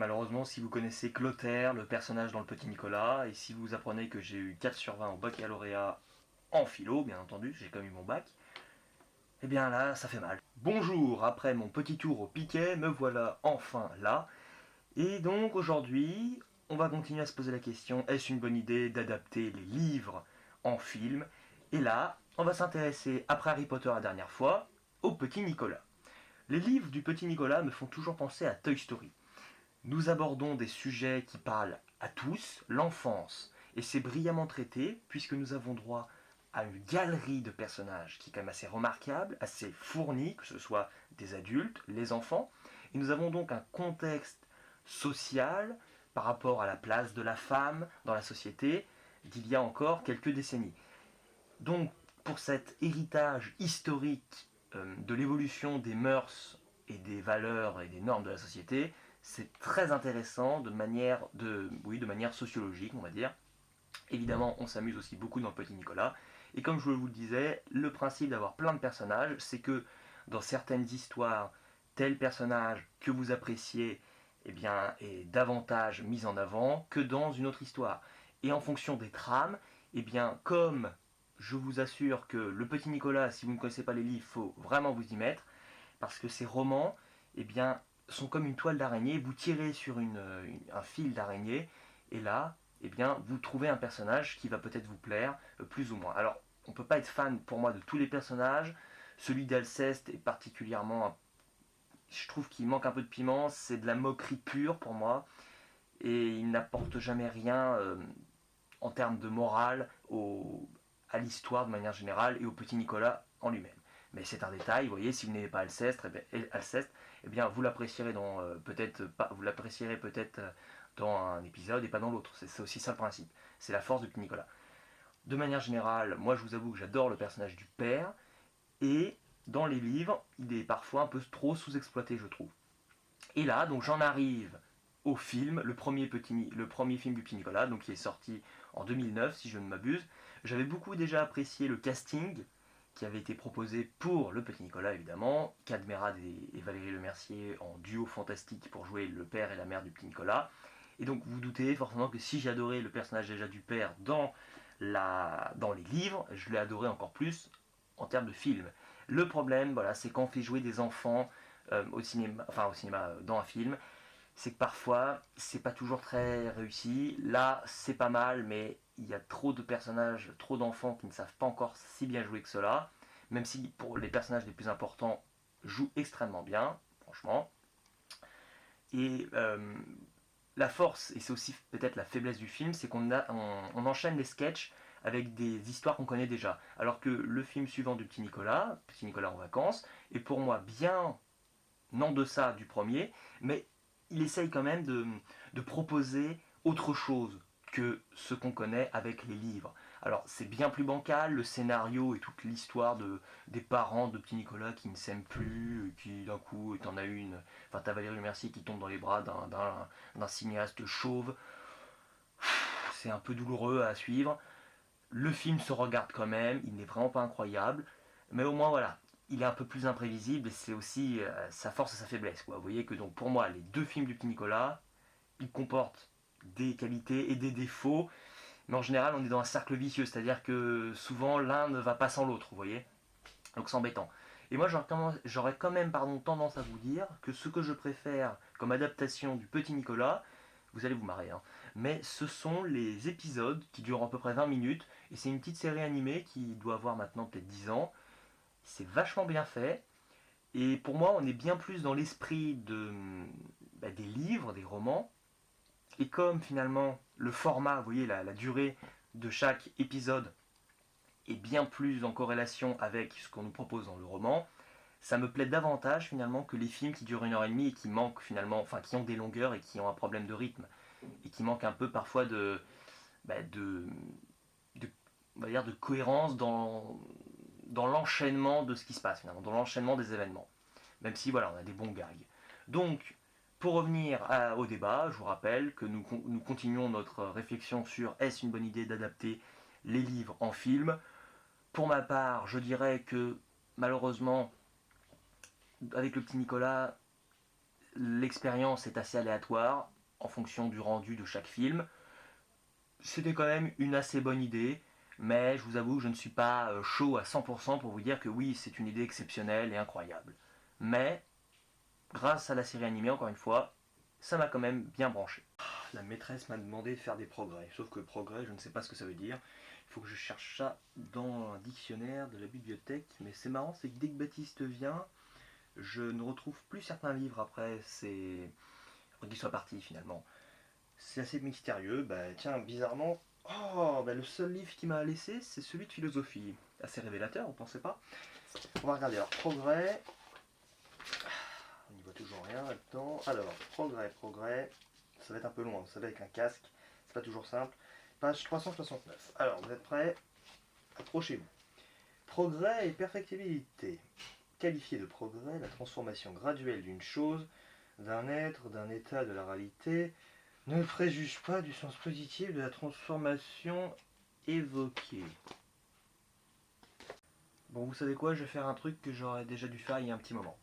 malheureusement, si vous connaissez Clotaire, le personnage dans Le Petit Nicolas, et si vous apprenez que j'ai eu 4 sur 20 au baccalauréat en philo, bien entendu, j'ai quand même eu mon bac, eh bien là, ça fait mal. Bonjour, après mon petit tour au piquet, me voilà enfin là. Et donc aujourd'hui, on va continuer à se poser la question, est-ce une bonne idée d'adapter les livres en film? Et là, on va s'intéresser, après Harry Potter la dernière fois, au Petit Nicolas. Les livres du Petit Nicolas me font toujours penser à Toy Story. Nous abordons des sujets qui parlent à tous, l'enfance, et c'est brillamment traité puisque nous avons droit à une galerie de personnages qui est quand même assez remarquable, assez fournie, que ce soit des adultes, les enfants, et nous avons donc un contexte social par rapport à la place de la femme dans la société d'il y a encore quelques décennies. Donc pour cet héritage historique de l'évolution des mœurs et des valeurs et des normes de la société, c'est très intéressant de manière sociologique, on va dire. Évidemment, on s'amuse aussi beaucoup dans le Petit Nicolas. Et comme je vous le disais, le principe d'avoir plein de personnages, c'est que dans certaines histoires, tel personnage que vous appréciez est davantage mis en avant que dans une autre histoire. Et en fonction des trames, comme je vous assure que le Petit Nicolas, si vous ne connaissez pas les livres, il faut vraiment vous y mettre, parce que ces romans, sont comme une toile d'araignée, vous tirez sur un fil d'araignée, et là, vous trouvez un personnage qui va peut-être vous plaire, plus ou moins. Alors, on ne peut pas être fan, pour moi, de tous les personnages. Celui d'Alceste est particulièrement... Je trouve qu'il manque un peu de piment, c'est de la moquerie pure pour moi, et il n'apporte jamais rien en termes de morale à l'histoire de manière générale, et au Petit Nicolas en lui-même. Mais c'est un détail, vous voyez, si vous n'aimez pas Alceste, vous l'apprécierez peut-être dans un épisode et pas dans l'autre. C'est aussi ça le principe. C'est la force de Petit Nicolas. De manière générale, moi je vous avoue que j'adore le personnage du père, et dans les livres, il est parfois un peu trop sous-exploité, je trouve. Et là, donc j'en arrive au film, le premier film du Petit Nicolas, donc qui est sorti en 2009, si je ne m'abuse. J'avais beaucoup déjà apprécié le casting qui avait été proposé pour le Petit Nicolas, évidemment. Cadmerade et Valérie Lemercier en duo fantastique pour jouer le père et la mère du Petit Nicolas. Et donc vous doutez forcément que si j'adorais le personnage déjà du père dans les livres, je l'ai adoré encore plus en termes de film. Le problème, voilà, c'est quand on fait jouer des enfants au cinéma, dans un film, c'est que parfois c'est pas toujours très réussi. Là, c'est pas mal, mais il y a trop de personnages, trop d'enfants qui ne savent pas encore si bien jouer que cela, même si pour les personnages les plus importants jouent extrêmement bien, franchement. Et la force, et c'est aussi peut-être la faiblesse du film, c'est qu'on enchaîne les sketchs avec des histoires qu'on connaît déjà. Alors que le film suivant du Petit Nicolas en vacances, est pour moi bien en deçà du premier, mais il essaye quand même de proposer autre chose que ce qu'on connaît avec les livres. Alors c'est bien plus bancal, le scénario et toute l'histoire des parents de Petit Nicolas qui ne s'aiment plus, qui d'un coup t'en as une, enfin t'as Valérie Mercier qui tombe dans les bras d'un cinéaste chauve. C'est un peu douloureux à suivre. Le film se regarde quand même, il n'est vraiment pas incroyable, mais au moins voilà, il est un peu plus imprévisible et c'est aussi sa force et sa faiblesse, quoi. Vous voyez que donc pour moi, les deux films du Petit Nicolas, ils comportent des qualités et des défauts, mais en général, on est dans un cercle vicieux, c'est-à-dire que souvent l'un ne va pas sans l'autre, vous voyez. Donc c'est embêtant. Et moi, j'aurais quand même tendance à vous dire que ce que je préfère comme adaptation du Petit Nicolas, vous allez vous marrer, hein, mais ce sont les épisodes qui durent à peu près 20 minutes, et c'est une petite série animée qui doit avoir maintenant peut-être 10 ans. C'est vachement bien fait, et pour moi, on est bien plus dans l'esprit des livres, des romans, et comme finalement le format, vous voyez, la durée de chaque épisode est bien plus en corrélation avec ce qu'on nous propose dans le roman, ça me plaît davantage finalement que les films qui durent 1 heure et demie et qui manquent finalement, enfin qui ont des longueurs et qui ont un problème de rythme et qui manquent un peu parfois bah, de, de, on va dire de cohérence dans l'enchaînement de ce qui se passe finalement, dans l'enchaînement des événements. Même si voilà, on a des bons gags. Donc, pour revenir au débat, je vous rappelle que nous continuons notre réflexion sur est-ce une bonne idée d'adapter les livres en film. Pour ma part, je dirais que malheureusement, avec le Petit Nicolas, l'expérience est assez aléatoire en fonction du rendu de chaque film. C'était quand même une assez bonne idée, mais je vous avoue que je ne suis pas chaud à 100% pour vous dire que oui, c'est une idée exceptionnelle et incroyable. Mais, grâce à la série animée, encore une fois, ça m'a quand même bien branché. La maîtresse m'a demandé de faire des progrès, sauf que progrès, je ne sais pas ce que ça veut dire. Il faut que je cherche ça dans un dictionnaire de la bibliothèque, mais c'est marrant, c'est que dès que Baptiste vient, je ne retrouve plus certains livres après qu'il soit parti finalement. C'est assez mystérieux. Bah tiens, bizarrement, le seul livre qui m'a laissé, c'est celui de philosophie. Assez révélateur, vous pensez pas? On va regarder alors, progrès. On n'y voit toujours rien là-dedans. Alors, progrès. Ça va être un peu loin, vous savez, avec un casque, c'est pas toujours simple. Page 369. Alors, vous êtes prêts? Approchez-vous. Progrès et perfectibilité. Qualifier de progrès la transformation graduelle d'une chose, d'un être, d'un état de la réalité, ne préjuge pas du sens positif de la transformation évoquée. Bon, vous savez quoi, je vais faire un truc que j'aurais déjà dû faire il y a un petit moment.